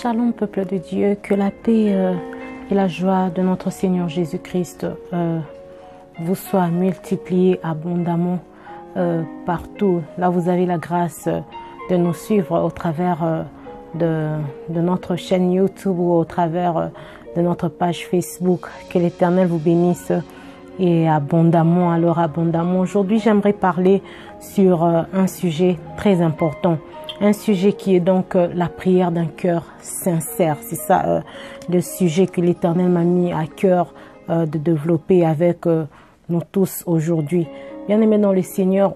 Shalom peuple de Dieu, que la paix et la joie de notre Seigneur Jésus-Christ vous soient multipliées abondamment partout. Là vous avez la grâce de nous suivre au travers de notre chaîne YouTube ou au travers de notre page Facebook. Que l'Éternel vous bénisse et abondamment, alors abondamment. Aujourd'hui j'aimerais parler sur un sujet très important. Un sujet qui est donc la prière d'un cœur sincère. C'est ça le sujet que l'Éternel m'a mis à cœur de développer avec nous tous aujourd'hui. Bien-aimés dans le Seigneur,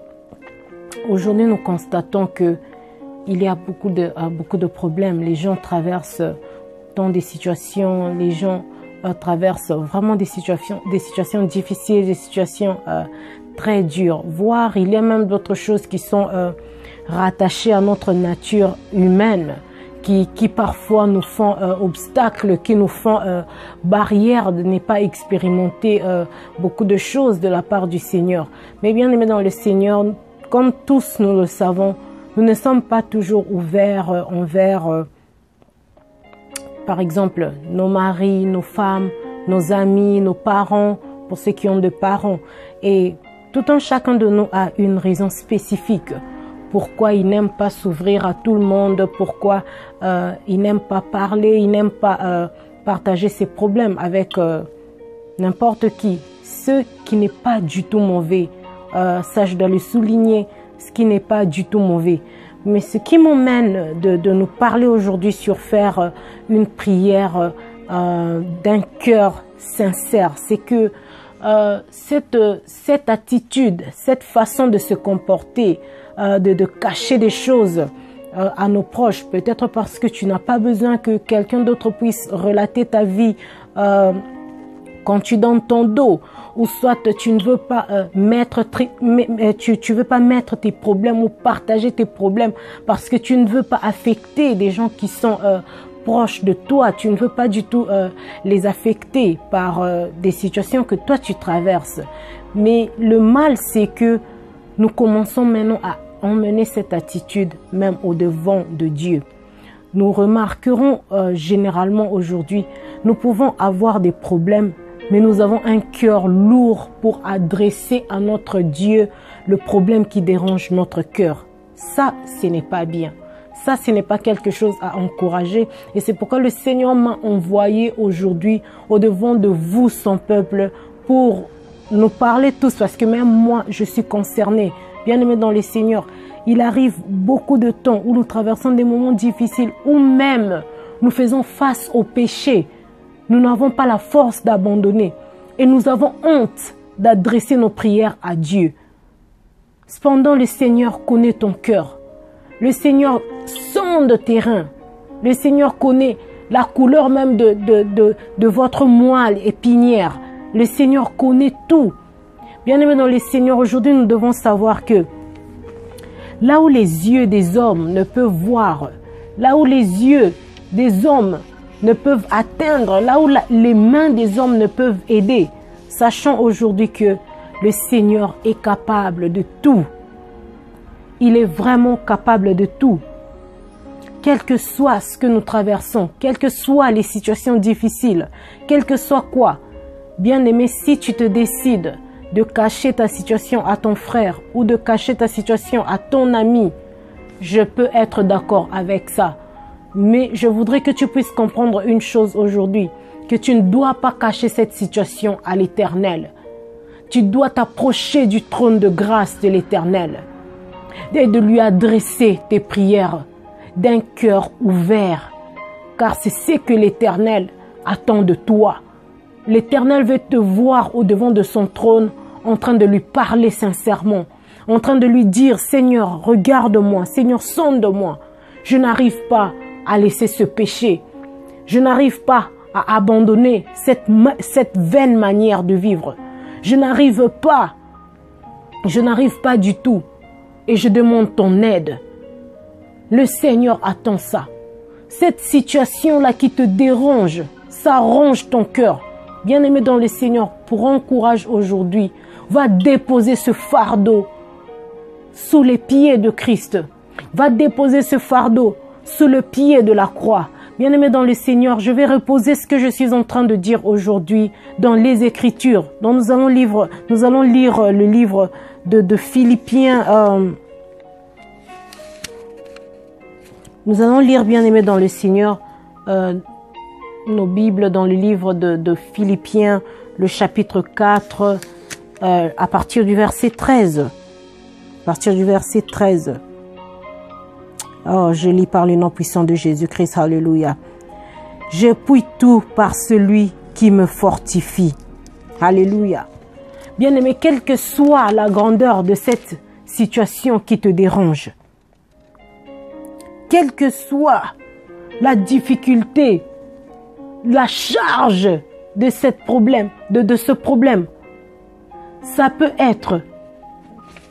aujourd'hui nous constatons que il y a beaucoup de problèmes. Les gens traversent dans des situations, les gens traversent vraiment des situations difficiles, des situations très dures. Voire il y a même d'autres choses qui sont rattachés à notre nature humaine, qui parfois nous font obstacle, qui nous font barrière de ne pas expérimenter beaucoup de choses de la part du Seigneur. Mais bien aimés dans le Seigneur, comme tous nous le savons, nous ne sommes pas toujours ouverts envers, par exemple, nos maris, nos femmes, nos amis, nos parents, pour ceux qui ont des parents. Et tout un chacun de nous a une raison spécifique. Pourquoi il n'aime pas s'ouvrir à tout le monde, pourquoi il n'aime pas parler, il n'aime pas partager ses problèmes avec n'importe qui. Ce qui n'est pas du tout mauvais, ça je dois le souligner, ce qui n'est pas du tout mauvais. Mais ce qui m'emmène de nous parler aujourd'hui sur faire une prière d'un cœur sincère, c'est que cette attitude, cette façon de se comporter, de cacher des choses à nos proches, peut-être parce que tu n'as pas besoin que quelqu'un d'autre puisse relater ta vie quand tu donnes ton dos, ou soit tu ne veux pas tu veux pas mettre tes problèmes ou partager tes problèmes parce que tu ne veux pas affecter des gens qui sont proches de toi, tu ne veux pas du tout les affecter par des situations que toi tu traverses. Mais le mal, c'est que nous commençons maintenant à emmener cette attitude même au-devant de Dieu. Nous remarquerons généralement aujourd'hui, nous pouvons avoir des problèmes, mais nous avons un cœur lourd pour adresser à notre Dieu le problème qui dérange notre cœur. Ça, ce n'est pas bien. Ça, ce n'est pas quelque chose à encourager. Et c'est pourquoi le Seigneur m'a envoyé aujourd'hui au-devant de vous, son peuple, pour nous parler tous, parce que même moi, je suis concernée. Bien-aimés dans le Seigneur, il arrive beaucoup de temps où nous traversons des moments difficiles, où même nous faisons face au péché. Nous n'avons pas la force d'abandonner et nous avons honte d'adresser nos prières à Dieu. Cependant, le Seigneur connaît ton cœur. Le Seigneur sonde tes reins. Le Seigneur connaît la couleur même de votre moelle épinière. Le Seigneur connaît tout. Bien-aimés dans le Seigneur, aujourd'hui nous devons savoir que là où les yeux des hommes ne peuvent voir, là où les yeux des hommes ne peuvent atteindre, là où les mains des hommes ne peuvent aider, sachant aujourd'hui que le Seigneur est capable de tout. Il est vraiment capable de tout. Quel que soit ce que nous traversons, quelles que soient les situations difficiles, quel que soit quoi, bien-aimé, si tu te décides de cacher ta situation à ton frère ou de cacher ta situation à ton ami, je peux être d'accord avec ça. Mais je voudrais que tu puisses comprendre une chose aujourd'hui, que tu ne dois pas cacher cette situation à l'Éternel. Tu dois t'approcher du trône de grâce de l'Éternel et de lui adresser tes prières d'un cœur ouvert, car c'est ce que l'Éternel attend de toi. L'Éternel veut te voir au-devant de son trône, en train de lui parler sincèrement, en train de lui dire, Seigneur, regarde-moi, Seigneur, sonde-moi. Je n'arrive pas à laisser ce péché. Je n'arrive pas à abandonner cette vaine manière de vivre. Je n'arrive pas du tout. Et je demande ton aide. Le Seigneur attend ça. Cette situation-là qui te dérange, ça ronge ton cœur. Bien-aimé dans le Seigneur, prends courage aujourd'hui. Va déposer ce fardeau sous les pieds de Christ. Va déposer ce fardeau sous le pied de la croix. Bien-aimé dans le Seigneur, je vais reposer ce que je suis en train de dire aujourd'hui dans les Écritures. Donc nous allons lire le livre de Philippiens. Nous allons lire, bien-aimé dans le Seigneur, nos Bibles dans le livre de Philippiens, le chapitre 4, à partir du verset 13. À partir du verset 13. Oh, je lis par le nom puissant de Jésus-Christ. Alléluia. Je puis tout par celui qui me fortifie. Alléluia. Bien-aimé, quelle que soit la grandeur de cette situation qui te dérange, quelle que soit la difficulté, la charge de ce problème, ça peut être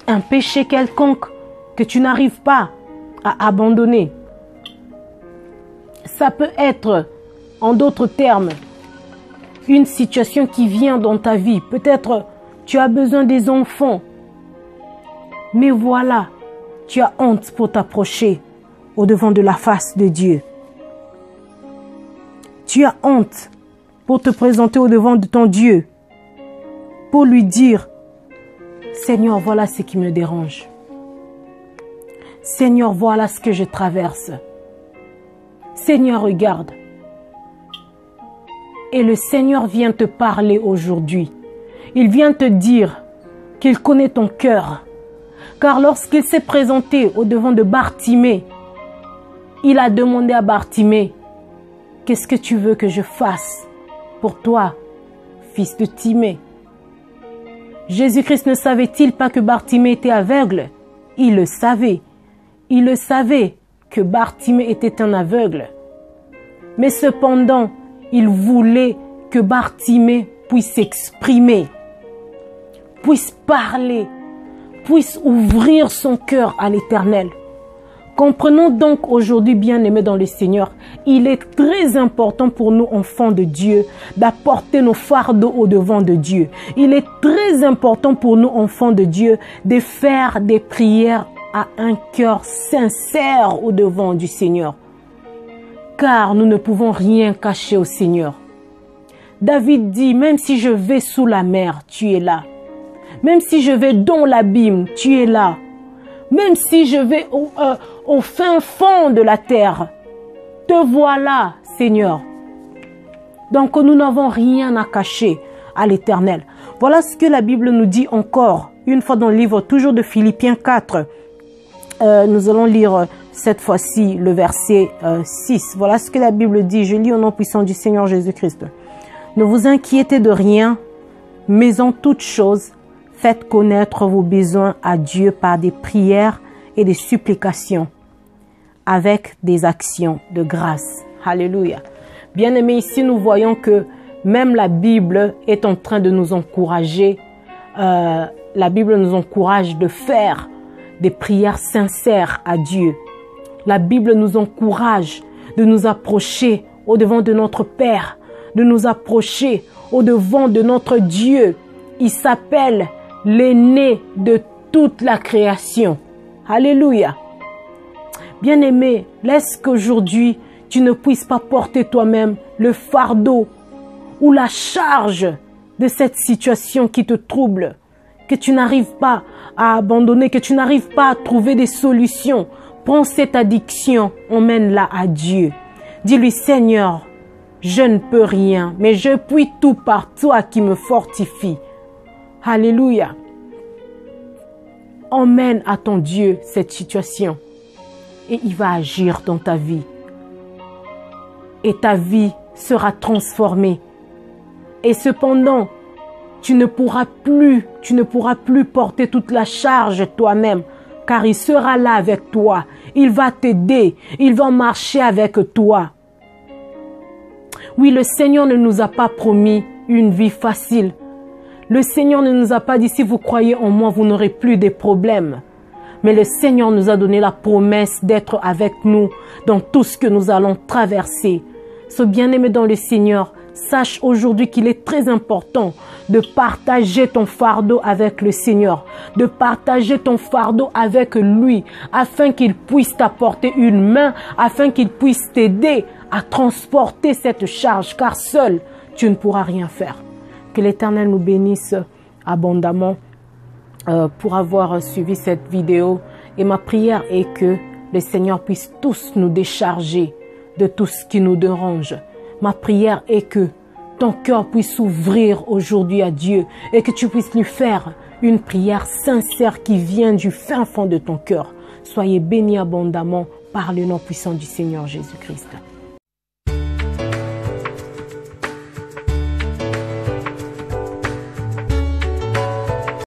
un péché quelconque que tu n'arrives pas à abandonner. Ça peut être, en d'autres termes, une situation qui vient dans ta vie. Peut-être tu as besoin des enfants. Mais voilà, tu as honte pour t'approcher au-devant de la face de Dieu. Tu as honte pour te présenter au-devant de ton Dieu. Pour lui dire, Seigneur, voilà ce qui me dérange. Seigneur, voilà ce que je traverse. Seigneur, regarde. Et le Seigneur vient te parler aujourd'hui. Il vient te dire qu'il connaît ton cœur. Car lorsqu'il s'est présenté au-devant de Bartimée, il a demandé à Bartimée, qu'est-ce que tu veux que je fasse pour toi, fils de Timée? Jésus-Christ ne savait-il pas que Bartimée était aveugle? Il le savait. Il le savait que Bartimée était un aveugle. Mais cependant, il voulait que Bartimée puisse s'exprimer, puisse parler, puisse ouvrir son cœur à l'Éternel. Comprenons donc aujourd'hui, bien-aimés dans le Seigneur, il est très important pour nous, enfants de Dieu, d'apporter nos fardeaux au-devant de Dieu. Il est très important pour nous, enfants de Dieu, de faire des prières à un cœur sincère au-devant du Seigneur. Car nous ne pouvons rien cacher au Seigneur. David dit, même si je vais sous la mer, tu es là. Même si je vais dans l'abîme, tu es là. Même si je vais au fin fond de la terre, te voilà, Seigneur. Donc nous n'avons rien à cacher à l'Éternel. Voilà ce que la Bible nous dit encore, une fois dans le livre toujours de Philippiens 4. Nous allons lire cette fois-ci le verset 6. Voilà ce que la Bible dit. Je lis au nom puissant du Seigneur Jésus-Christ. Ne vous inquiétez de rien, mais en toute chose, faites connaître vos besoins à Dieu par des prières et des supplications, avec des actions de grâce. Alléluia. Bien-aimés, ici nous voyons que même la Bible est en train de nous encourager. La Bible nous encourage de faire des prières sincères à Dieu. La Bible nous encourage de nous approcher au-devant de notre Père, de nous approcher au-devant de notre Dieu. Il s'appelle l'aîné de toute la création. Alléluia. Bien-aimé, laisse qu'aujourd'hui, tu ne puisses pas porter toi-même le fardeau ou la charge de cette situation qui te trouble, que tu n'arrives pas à abandonner, que tu n'arrives pas à trouver des solutions. Prends cette addiction, emmène-la à Dieu. Dis-lui, Seigneur, je ne peux rien, mais je puis tout par toi qui me fortifie. Alléluia. Emmène à ton Dieu cette situation et il va agir dans ta vie. Et ta vie sera transformée. Et cependant, tu ne pourras plus porter toute la charge toi-même, car il sera là avec toi. Il va t'aider, il va marcher avec toi. Oui, le Seigneur ne nous a pas promis une vie facile. Le Seigneur ne nous a pas dit, si vous croyez en moi, vous n'aurez plus de problèmes. Mais le Seigneur nous a donné la promesse d'être avec nous dans tout ce que nous allons traverser. Ce bien-aimé dans le Seigneur, Sache aujourd'hui qu'il est très important de partager ton fardeau avec le Seigneur, de partager ton fardeau avec lui, afin qu'il puisse t'apporter une main, afin qu'il puisse t'aider à transporter cette charge, car seul, tu ne pourras rien faire. Que l'Éternel nous bénisse abondamment pour avoir suivi cette vidéo. Et ma prière est que le Seigneur puisse tous nous décharger de tout ce qui nous dérange. Ma prière est que ton cœur puisse s'ouvrir aujourd'hui à Dieu et que tu puisses lui faire une prière sincère qui vient du fin fond de ton cœur. Soyez bénis abondamment par le nom puissant du Seigneur Jésus-Christ.